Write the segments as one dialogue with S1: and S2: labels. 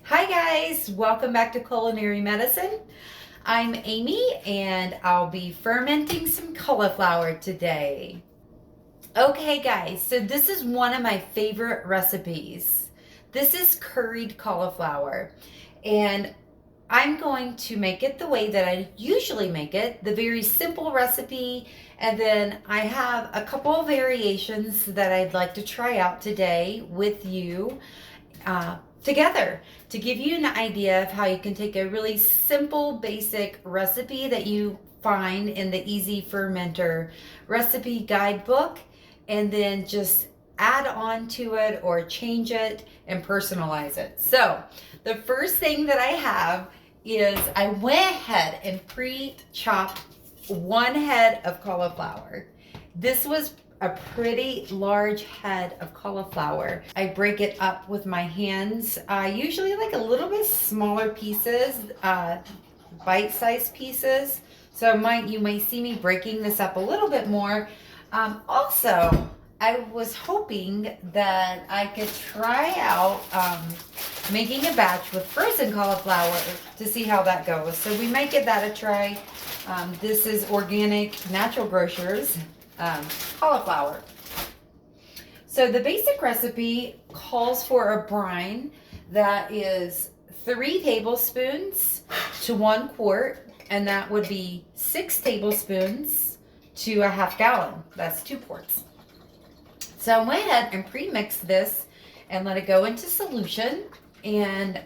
S1: Hi guys, welcome back to Culinary Medicine. I'm Amy and I'll be fermenting some cauliflower today. Okay guys, so this is one of my favorite recipes. This is curried cauliflower and I'm going to make it the way that I usually make it, the very simple recipe, and then I have a couple of variations that I'd like to try out today with you together to give you an idea of how you can take a really simple, basic recipe that you find in the Easy Fermenter recipe guidebook and then just add on to it or change it and personalize it. So the first thing that I have is I went ahead and pre-chopped one head of cauliflower. This was a pretty large head of cauliflower. I break it up with my hands. I usually like a little bit smaller pieces, bite-sized pieces. So you might see me breaking this up a little bit more. Also, I was hoping that I could try out making a batch with frozen cauliflower to see how that goes. So we might give that a try. This is organic, natural grocers cauliflower. So the basic recipe calls for a brine that is 3 tablespoons to 1 quart, and that would be 6 tablespoons to a half gallon. That's 2 quarts. So I went ahead and pre-mixed this and let it go into solution. And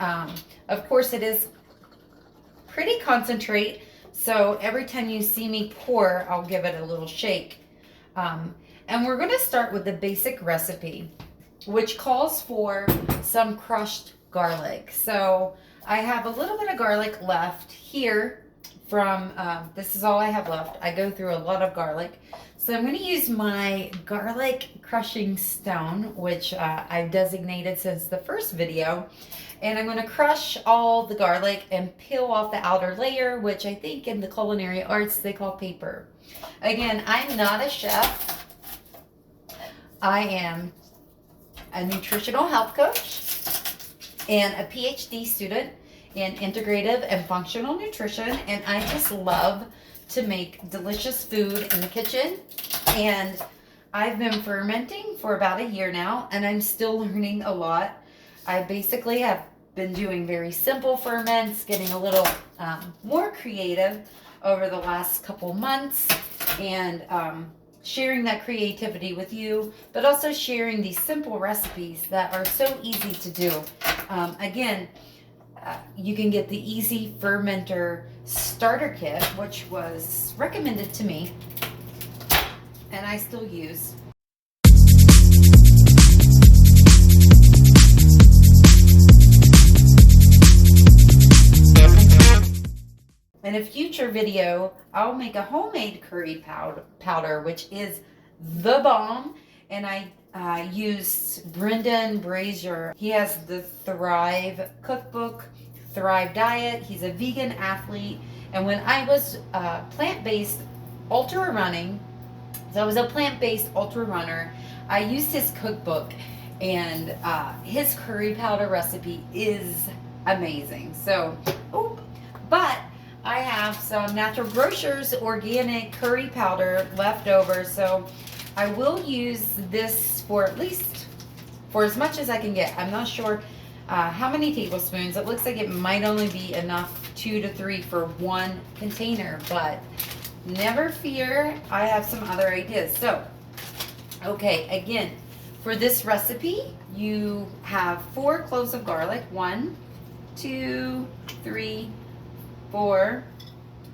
S1: of course it is pretty concentrate. So every time you see me pour, I'll give it a little shake. And we're going to start with the basic recipe, which calls for some crushed garlic. So I have a little bit of garlic left here from, this is all I have left. I go through a lot of garlic. So I'm going to use my garlic crushing stone, which I've designated since the first video. And I'm going to crush all the garlic and peel off the outer layer, which I think in the culinary arts they call paper. Again, I'm not a chef. I am a nutritional health coach and a PhD student in integrative and functional nutrition. And I just love to make delicious food in the kitchen. And I've been fermenting for about a year now, and I'm still learning a lot. I basically have been doing very simple ferments, getting a little more creative over the last couple months, and sharing that creativity with you, but also sharing these simple recipes that are so easy to do. Again, you can get the Easy Fermenter starter kit, which was recommended to me, and I still use. In a future video, I'll make a homemade curry powder, which is the bomb. And I used Brendan Brazier. He has the Thrive cookbook, Thrive diet. He's a vegan athlete. And when I was plant-based ultra running, so I was a plant-based ultra runner, I used his cookbook, and his curry powder recipe is amazing. So, but I have some Natural Grocers organic curry powder left over, so I will use this for at least for as much as I can get. I'm not sure how many tablespoons. It looks like it might only be enough 2 to 3 for one container, but never fear, I have some other ideas. So, okay, again, for this recipe, you have 4 cloves of garlic. 1, 2, 3, 4,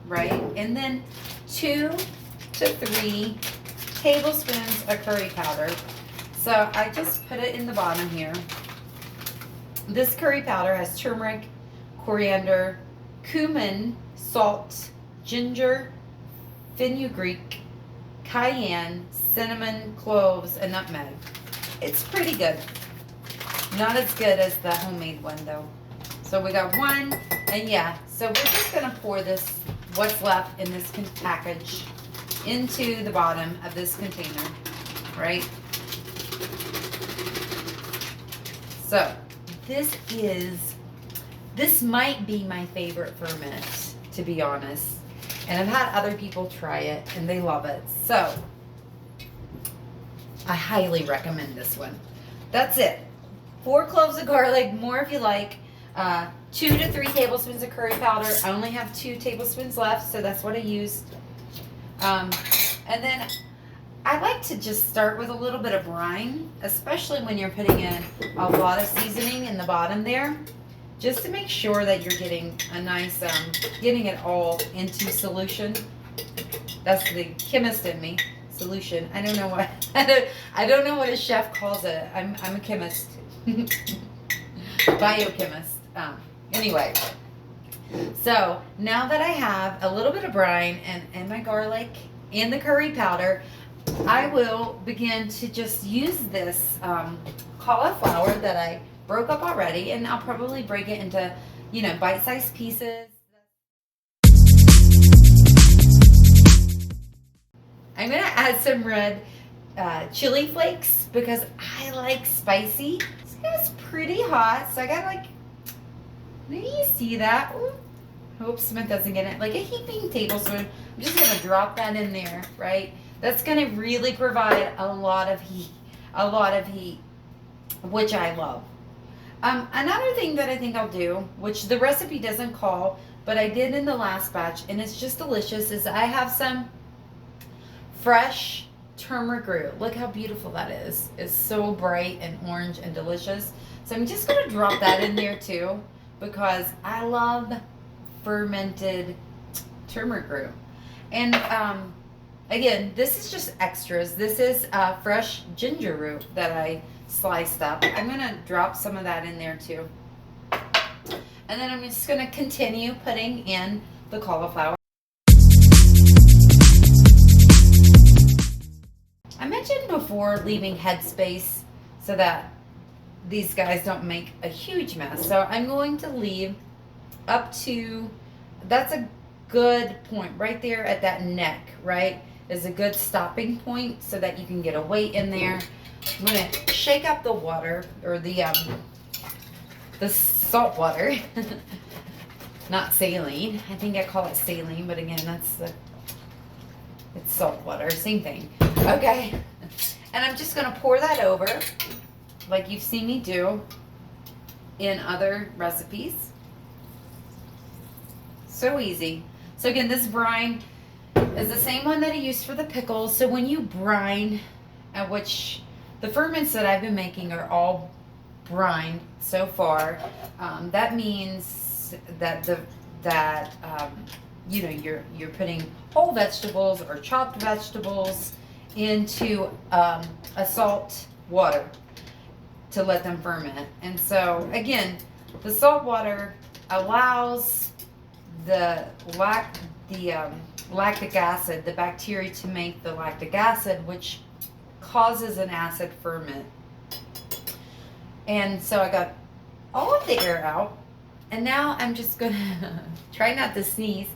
S1: right? And then 2 to 3 tablespoons of curry powder. So I just put it in the bottom here. This curry powder has turmeric, coriander, cumin, salt, ginger, fenugreek, cayenne, cinnamon, cloves, and nutmeg. It's pretty good. Not as good as the homemade one though. So we got 1, and yeah, so we're just gonna pour this, what's left in this package, into the bottom of this container, right? So this is This might be my favorite ferment, to be honest. And I've had other people try it and they love it. So I highly recommend this one. That's it. 4 cloves of garlic, more if you like. 2 to 3 tablespoons of curry powder. I only have 2 tablespoons left, so that's what I used. And then I like to just start with a little bit of brine, especially when you're putting in a lot of seasoning in the bottom there, just to make sure that you're getting a nice, getting it all into solution. That's the chemist in me. Solution. I don't know what I don't know what a chef calls it. I'm a chemist, biochemist. Anyway, so now that I have a little bit of brine and my garlic and the curry powder, I will begin to just use this cauliflower that I broke up already, and I'll probably break it into, you know, bite-sized pieces. I'm gonna add some red chili flakes because I like spicy. It's pretty hot, so I got like, maybe you see that? Ooh. Hope Smith doesn't get it. Like a heaping tablespoon. I'm just gonna drop that in there, right? That's gonna really provide a lot of heat, which I love. Another thing that I think I'll do, which the recipe doesn't call, but I did in the last batch, and it's just delicious, is I have some fresh turmeric root. Look how beautiful that is. It's so bright and orange and delicious. So I'm just gonna drop that in there too, because I love fermented turmeric root. And again, this is just extras. This is fresh ginger root that I sliced up. I'm gonna drop some of that in there too. And then I'm just gonna continue putting in the cauliflower. I mentioned before leaving headspace so that these guys don't make a huge mess. So I'm going to leave up to, that's a good point right there at that neck, right? Is a good stopping point so that you can get a weight in there. I'm going to shake up the water, or the salt water. Not saline. I think I call it saline, but again, it's salt water, same thing. Okay. And I'm just going to pour that over like you've seen me do in other recipes. So easy. So again, this brine is the same one that I used for the pickles. So when you brine, which the ferments that I've been making are all brine so far, that means that you know, you're putting whole vegetables or chopped vegetables into a salt water to let them ferment. And so again, the salt water allows the lactic acid, the bacteria, to make the lactic acid, which causes an acid ferment. And so I got all of the air out, and now I'm just gonna try not to sneeze,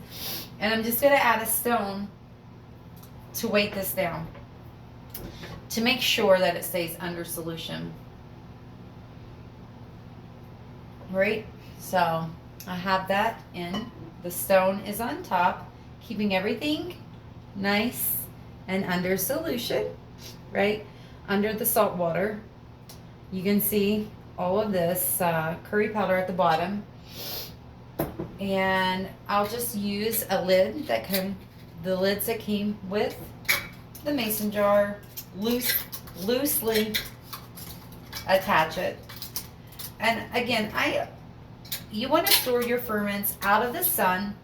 S1: and I'm just gonna add a stone to weight this down to make sure that it stays under solution. Right? So I have that in. The stone is on top, keeping everything nice and under solution, right? Under the salt water. You can see all of this curry powder at the bottom. And I'll just use a lid the lids that came with the mason jar, loosely attach it. And again, you want to store your ferments out of the sun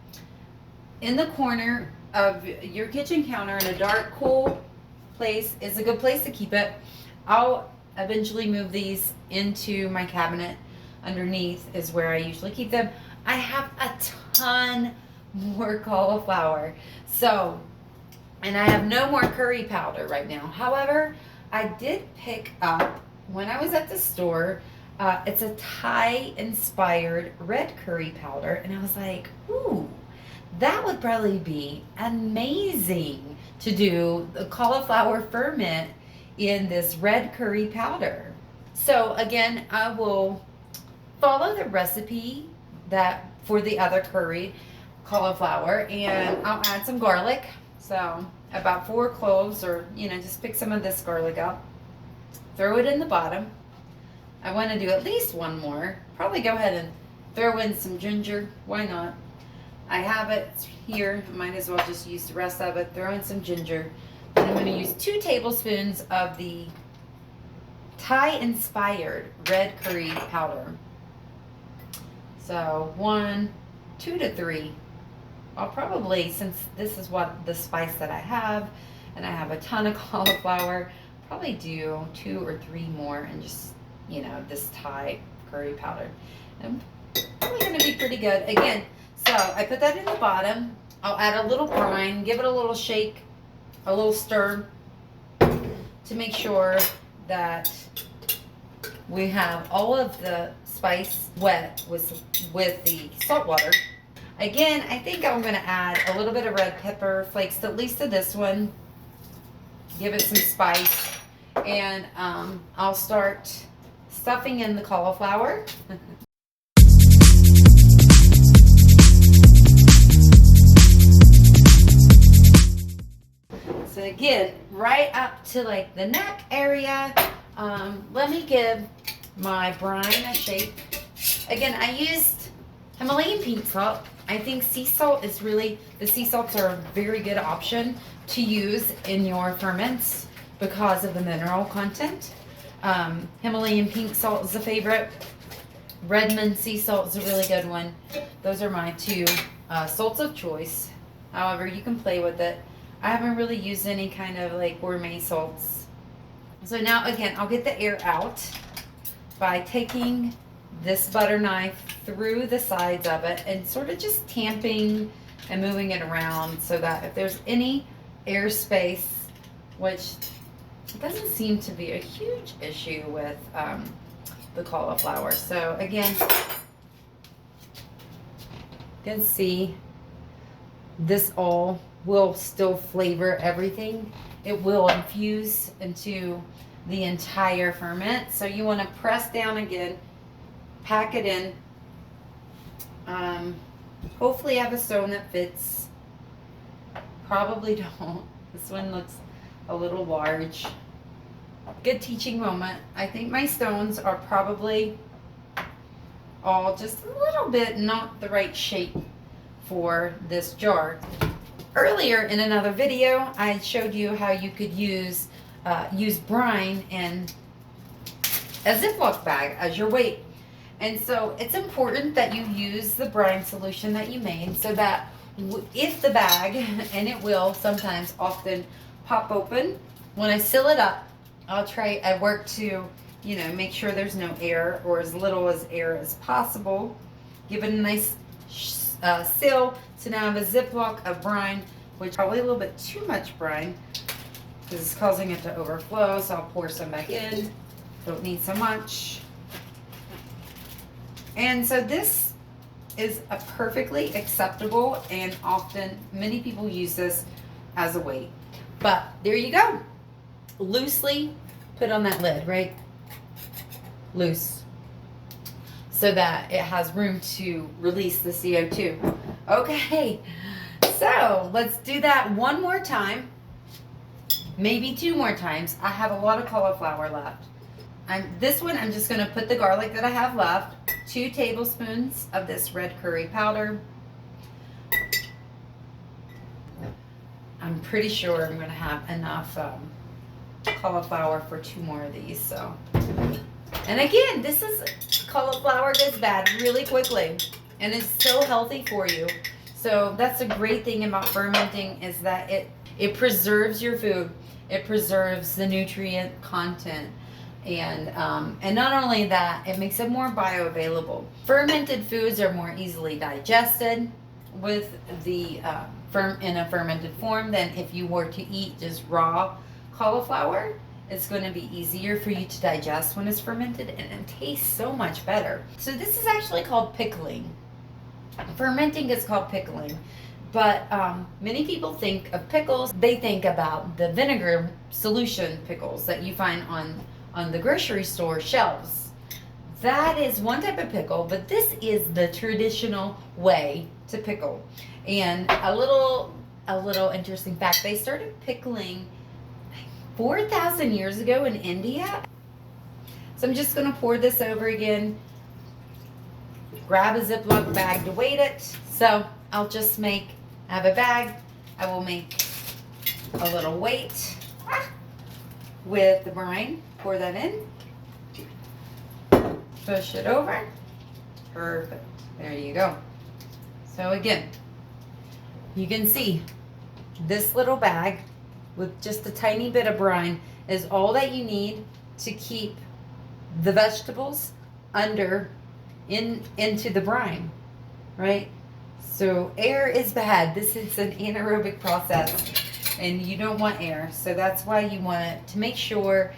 S1: in the corner of your kitchen counter in a dark, cool place. Is a good place to keep it. I'll eventually move these into my cabinet underneath is where I usually keep them. I have a ton more cauliflower. So, and I have no more curry powder right now. However, I did pick up, when I was at the store, it's a Thai-inspired red curry powder, and I was like, ooh, that would probably be amazing to do the cauliflower ferment in this red curry powder. So again, I will follow the recipe that for the other curried cauliflower, and I'll add some garlic. So about 4 cloves, or just pick some of this garlic up. Throw it in the bottom. I want to do at least one more. Probably go ahead and throw in some ginger. Why not? I have it here. Might as well just use the rest of it. Throw in some ginger. And I'm going to use 2 tablespoons of the Thai-inspired red curry powder. So 1, 2 to 3. I'll probably, since this is what the spice that I have, and I have a ton of cauliflower, probably do 2 or 3 more, and just this Thai curry powder. And probably going to be pretty good. Again, so I put that in the bottom. I'll add a little brine, give it a little shake, a little stir, to make sure that we have all of the spice wet with the salt water. Again, I think I'm going to add a little bit of red pepper flakes, at least to this one. Give it some spice. And I'll start stuffing in the cauliflower. So again, right up to like the neck area. Let me give my brine a shake. Again, I used Himalayan pink salt. I think sea salt is really, the sea salts are a very good option to use in your ferments because of the mineral content. Himalayan pink salt is a favorite. Redmond sea salt is a really good one. Those are my 2 salts of choice. However, you can play with it. I haven't really used any kind of like gourmet salts. So now again, I'll get the air out by taking this butter knife through the sides of it and sort of just tamping and moving it around, so that if there's any air space, which doesn't seem to be a huge issue with the cauliflower. So again, you can see this all will still flavor everything. It will infuse into the entire ferment. So you want to press down again, pack it in. Hopefully I have a stone that fits. Probably don't. This one looks a little large. Good teaching moment. I think my stones are probably all just a little bit not the right shape for this jar. Earlier in another video, I showed you how you could use brine in a Ziploc bag as your weight. And so it's important that you use the brine solution that you made, so that if the bag, and it will sometimes often pop open, when I seal it up, I work to, make sure there's no air, or as little as air as possible. Give it a nice seal. So now I have a Ziploc of brine, which is probably a little bit too much brine because it's causing it to overflow. So I'll pour some back in. Don't need so much. And so this is a perfectly acceptable, and often many people use this as a weight. But there you go. Loosely put on that lid, right? Loose. So that it has room to release the CO2. Okay, so let's do that one more time. Maybe 2 more times. I have a lot of cauliflower left. This one, I'm just going to put the garlic that I have left. 2 tablespoons of this red curry powder. I'm pretty sure I'm going to have enough cauliflower for 2 more of these. So, and again, cauliflower goes bad really quickly, and it's so healthy for you. So that's a great thing about fermenting, is that it preserves your food. It preserves the nutrient content. And not only that, it makes it more bioavailable. Fermented foods are more easily digested with the in a fermented form than if you were to eat just raw cauliflower. It's going to be easier for you to digest when it's fermented, and it tastes so much better. So this is actually called pickling. Fermenting is called pickling. But many people think of pickles, they think about the vinegar solution pickles that you find on the grocery store shelves. that is one type of pickle, but this is the traditional way to pickle. And a little interesting fact, they started pickling 4,000 years ago in India. So I'm just going to pour this over again. Grab a Ziploc bag to weight it. So I'll just I have a bag. I will make a little weight with the brine. Pour that in. Push it over. Perfect. There you go. So again, you can see this little bag with just a tiny bit of brine is all that you need to keep the vegetables into the brine, right? So air is bad. This is an anaerobic process and you don't want air. So that's why you want to make sure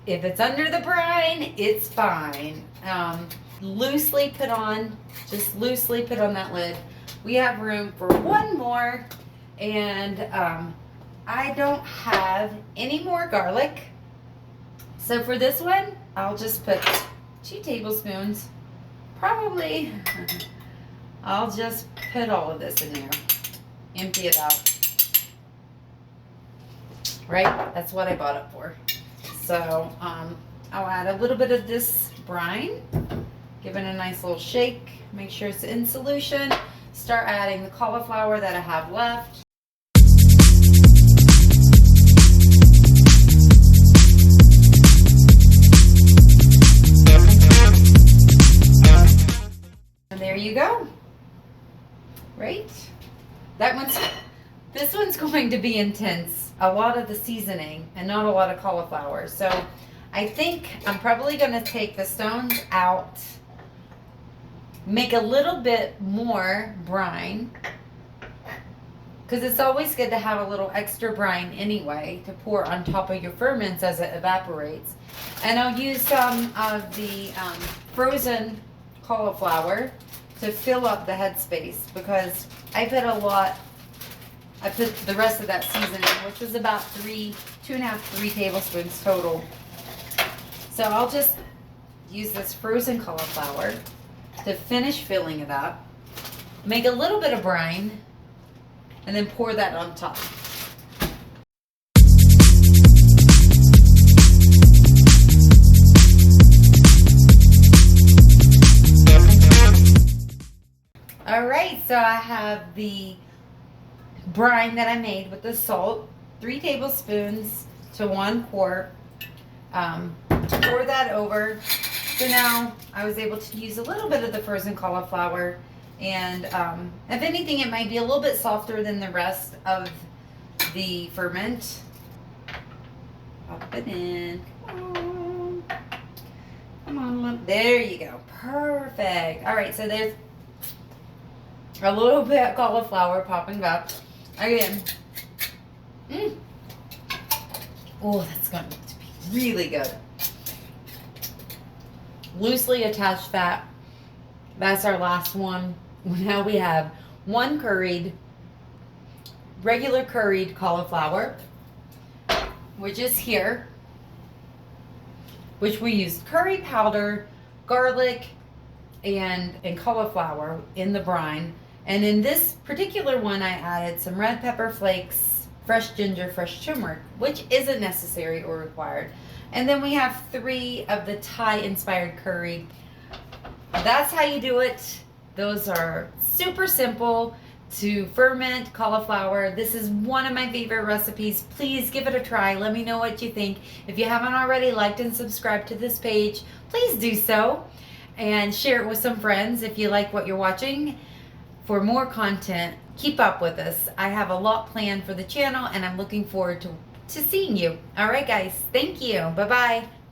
S1: if it's under the brine, it's fine. Loosely put on that lid. We have room for one more, and I don't have any more garlic. So for this one, I'll just put 2 tablespoons. Probably, I'll just put all of this in there. Empty it out. Right? That's what I bought it for. So I'll add a little bit of this brine. Give it a nice little shake. Make sure it's in solution. Start adding the cauliflower that I have left. And there you go. Right? This one's going to be intense. A lot of the seasoning and not a lot of cauliflower. So I think I'm probably going to take the stones out. Make a little bit more brine, because it's always good to have a little extra brine anyway to pour on top of your ferments as it evaporates. And I'll use some of the frozen cauliflower to fill up the headspace, because I put the rest of that seasoning, which was about 2.5, 3 tablespoons total. So I'll just use this frozen cauliflower to finish filling it up, make a little bit of brine, and then pour that on top. Alright, so I have the brine that I made with the salt, 3 tablespoons to 1 quart. Pour that over. So now I was able to use a little bit of the frozen cauliflower, and if anything, it might be a little bit softer than the rest of the ferment. Pop it in. Come on, there you go. Perfect. All right, so there's a little bit of cauliflower popping up. Again. Oh, that's going to be really good. Loosely attached fat. That's our last one. Now we have 1 regular curried cauliflower, which is here, which we used curry powder, garlic, and cauliflower in the brine. And in this particular one, I added some red pepper flakes, fresh ginger, fresh turmeric, which isn't necessary or required. And then we have 3 of the Thai-inspired curry. That's how you do it. Those are super simple to ferment cauliflower. This is one of my favorite recipes. Please give it a try. Let me know what you think. If you haven't already liked and subscribed to this page, please do so. And share it with some friends if you like what you're watching. For more content, keep up with us. I have a lot planned for the channel, and I'm looking forward to seeing you. All right, guys. Thank you. Bye-bye.